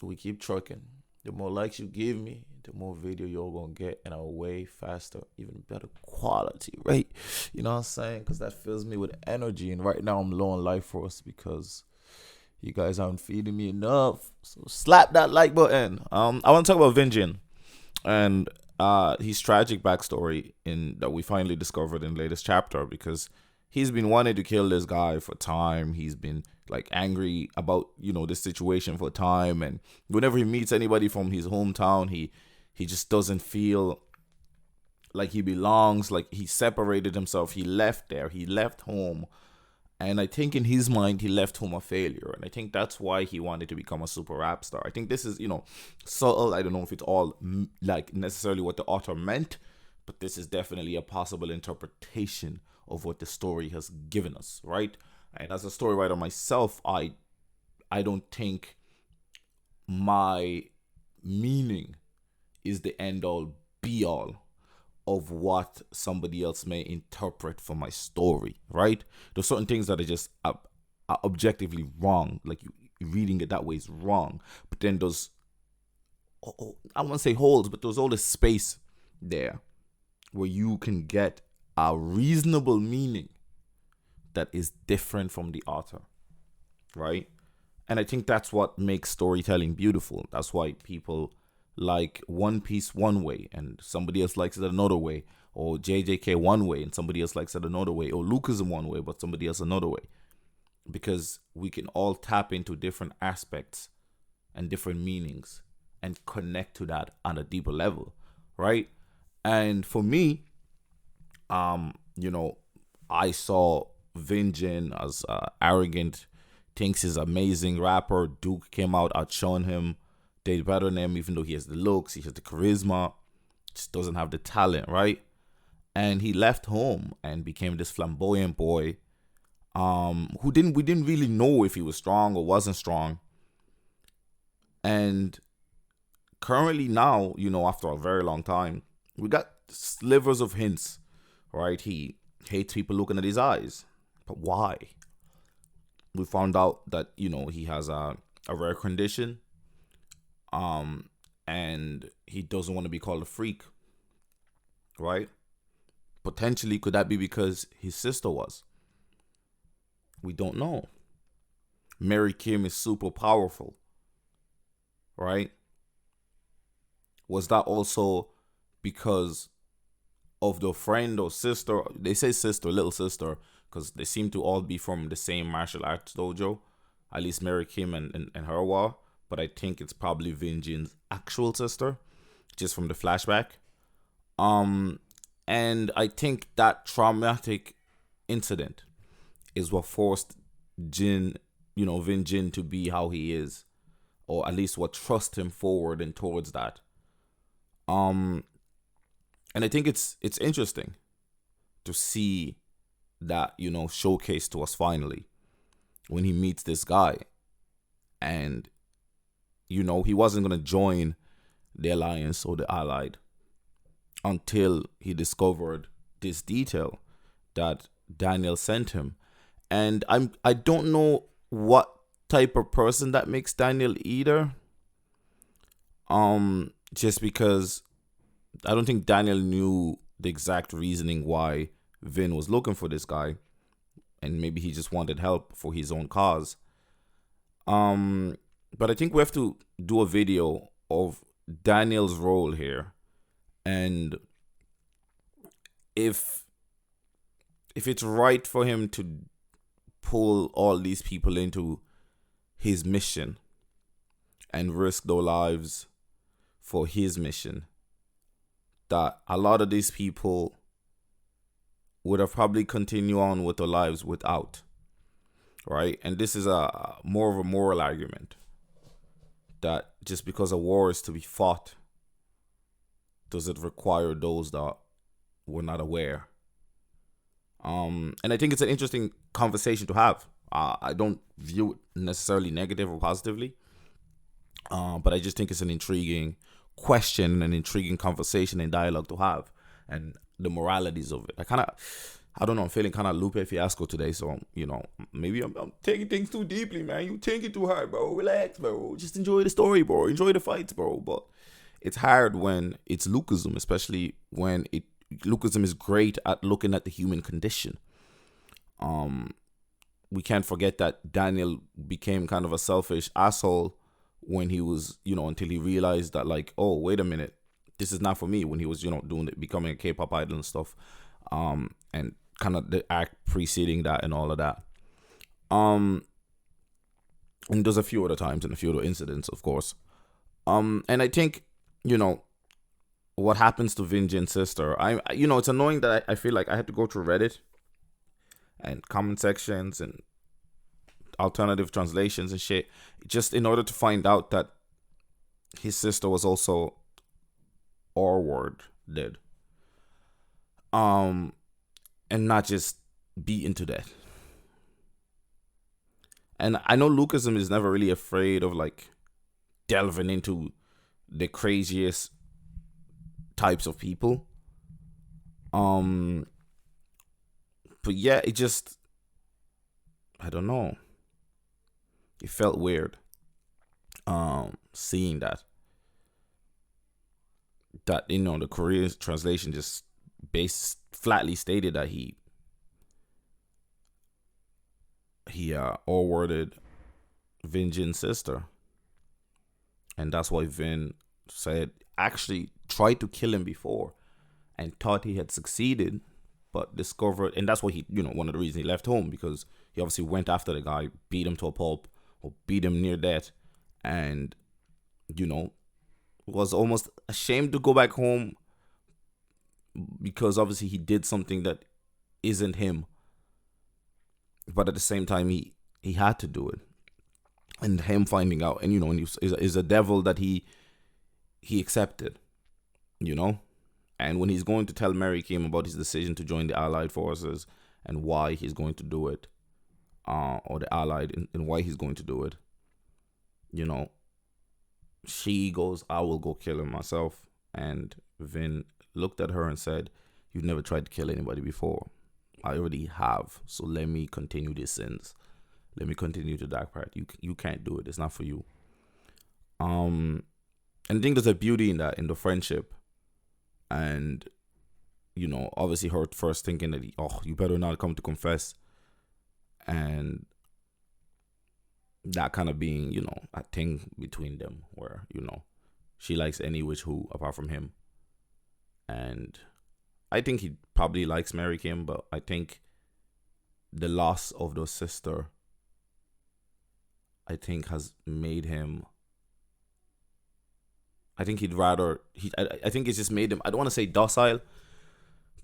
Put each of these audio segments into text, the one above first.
we keep trucking. The more likes you give me, the more video you're gonna get, and a way faster, even better quality, right? You know what I'm saying? Because that fills me with energy. And right now, I'm low on life force because you guys aren't feeding me enough. So slap that like button. I want to talk about Vin Jin'S and his tragic backstory in that we finally discovered in the latest chapter, because he's been wanting to kill this guy for time. He's been like angry about this situation for time, and whenever he meets anybody from his hometown, he just doesn't feel like he belongs. Like he separated himself. He left there. He left home. And I think in his mind, he left home a failure. And I think that's why he wanted to become a super rap star. I think this is, subtle. I don't know if it's all like necessarily what the author meant, but this is definitely a possible interpretation of what the story has given us, right? And as a story writer myself, I don't think my meaning is the end all be all of what somebody else may interpret for my story, right? There's certain things that are just are objectively wrong. Like you reading it that way is wrong. But then there's, I won't say holes, but there's all this space there where you can get a reasonable meaning that is different from the author, right? And I think that's what makes storytelling beautiful. That's why people like One Piece one way and somebody else likes it another way, or JJK one way and somebody else likes it another way, or Lucasm one way but somebody else another way, because we can all tap into different aspects and different meanings and connect to that on a deeper level, right? And for me, I saw Vin Jin'S as arrogant, thinks he's amazing rapper. Duke came out, outshone him, did better than him, even though he has the looks, he has the charisma, just doesn't have the talent, right? And he left home and became this flamboyant boy, we didn't really know if he was strong or wasn't strong. And currently now, after a very long time, we got slivers of hints, right? He hates people looking at his eyes. But why? We found out that, he has a rare condition. And he doesn't want to be called a freak, right? Potentially, could that be because his sister was? We don't know. Mary Kim is super powerful, right? Was that also because of the friend or sister? They say sister, little sister, because they seem to all be from the same martial arts dojo. At least Mary Kim and her were. But I think it's probably Vin Jin'S actual sister, just from the flashback. And I think that traumatic incident is what forced Vin Jin'S to be how he is, or at least what thrust him forward and towards that. And I think it's interesting to see that, showcased to us finally when he meets this guy. And he wasn't going to join the Alliance or the Allied until he discovered this detail that Daniel sent him. And I don't know what type of person that makes Daniel either. Just because I don't think Daniel knew the exact reasoning why Vin was looking for this guy. And maybe he just wanted help for his own cause. But I think we have to do a video of Daniel's role here, and if it's right for him to pull all these people into his mission and risk their lives for his mission, that a lot of these people would have probably continued on with their lives without, right? And this is a more of a moral argument, that just because a war is to be fought, does it require those that were not aware? And I think it's an interesting conversation to have. I don't view it necessarily negative or positively, but I just think it's an intriguing question, an intriguing conversation and dialogue to have, and the moralities of it. I kind of I don't know. I'm feeling kind of Lupe Fiasco today, so maybe I'm taking things too deeply, man. You think it too hard, bro. Relax, bro. Just enjoy the story, bro. Enjoy the fights, bro. But it's hard when it's Lucasm, especially when Lucasm is great at looking at the human condition. We can't forget that Daniel became kind of a selfish asshole when he was, until he realized that, like, oh, wait a minute, this is not for me. When he was, doing it, becoming a K-pop idol and stuff, and kind of the act preceding that and all of that. And there's a few other times and a few other incidents, of course. And I think, what happens to Vin Jin'S sister. It's annoying that I feel like I had to go through Reddit and comment sections and alternative translations and shit, just in order to find out that his sister was also R-worded. And not just beaten to death. And I know Lucasm is never really afraid of, like, delving into the craziest types of people. But yeah, it just, I don't know. It felt weird. Seeing that the Korean translation just flatly stated that he all-worded Vin Jin's sister, and that's why Vin said actually tried to kill him before and thought he had succeeded, but discovered, and that's why he, one of the reasons he left home, because he obviously went after the guy, beat him to a pulp, or beat him near death, and was almost ashamed to go back home because obviously he did something that isn't him, but at the same time he had to do it. And him finding out, and is a devil that he accepted, and when he's going to tell Mary Kim about his decision to join the Allied forces and why he's going to do it, or the Allied, and why he's going to do it, she goes, I will go kill him myself. And Vin looked at her and said, you've never tried to kill anybody before. I already have, so let me continue these sins. Let me continue the dark part. You can't do it. It's not for you. And I think there's a beauty in that, in the friendship. And, obviously her first thinking that, you better not come to confess. And that kind of being, a thing between them where, she likes any which who apart from him. And I think he probably likes Mary Kim, but I think the loss of the sister, I think, has made him, I think I think it's just made him, I don't want to say docile,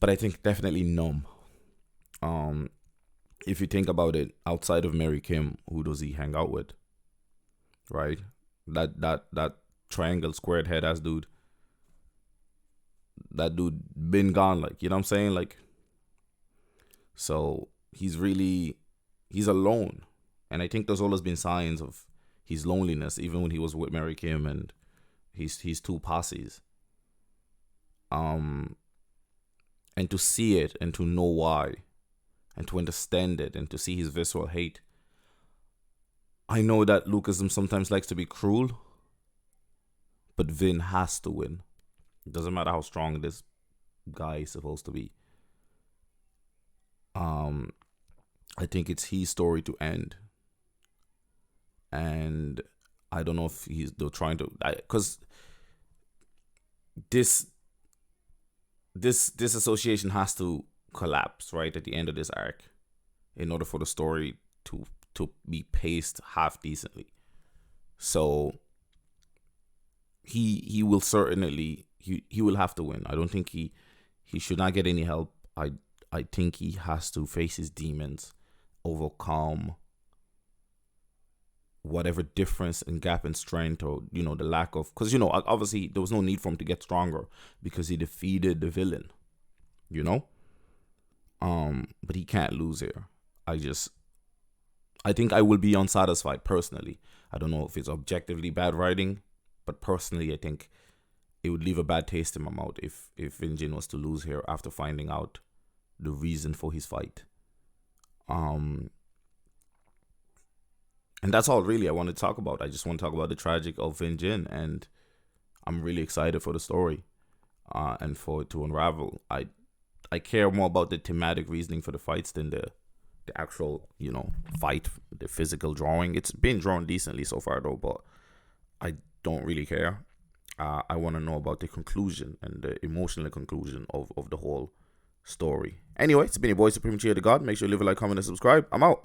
but I think definitely numb. If you think about it, outside of Mary Kim, who does he hang out with? Right? That triangle squared head ass dude. That dude been gone, like, you know what I'm saying? Like, so he's alone. And I think there's always been signs of his loneliness, even when he was with Mary Kim and his two posses. And to see it and to know why, and to understand it, and to see his visceral hate. I know that Lucasm sometimes likes to be cruel, but Vin has to win. It doesn't matter how strong this guy is supposed to be. I think it's his story to end. And I don't know if they're trying to, because this association has to collapse right at the end of this arc in order for the story to be paced half decently. So he will certainly he will have to win. I don't think he should not get any help. I think he has to face his demons, overcome whatever difference and gap in strength, or the lack of, because obviously there was no need for him to get stronger because he defeated the villain, but he can't lose here. I think I will be unsatisfied personally. I don't know if it's objectively bad writing, but personally I think it would leave a bad taste in my mouth if Vin Jin was to lose here after finding out the reason for his fight. And that's all really I want to talk about. I just want to talk about the tragic of Vin Jin, and I'm really excited for the story, and for it to unravel. I care more about the thematic reasoning for the fights than the actual, fight, the physical drawing. It's been drawn decently so far though, but I don't really care. I want to know about the conclusion and the emotional conclusion of the whole story. Anyway, it's been your boy Supreme Cheer the God. Make sure you leave a like, comment, and subscribe. I'm out.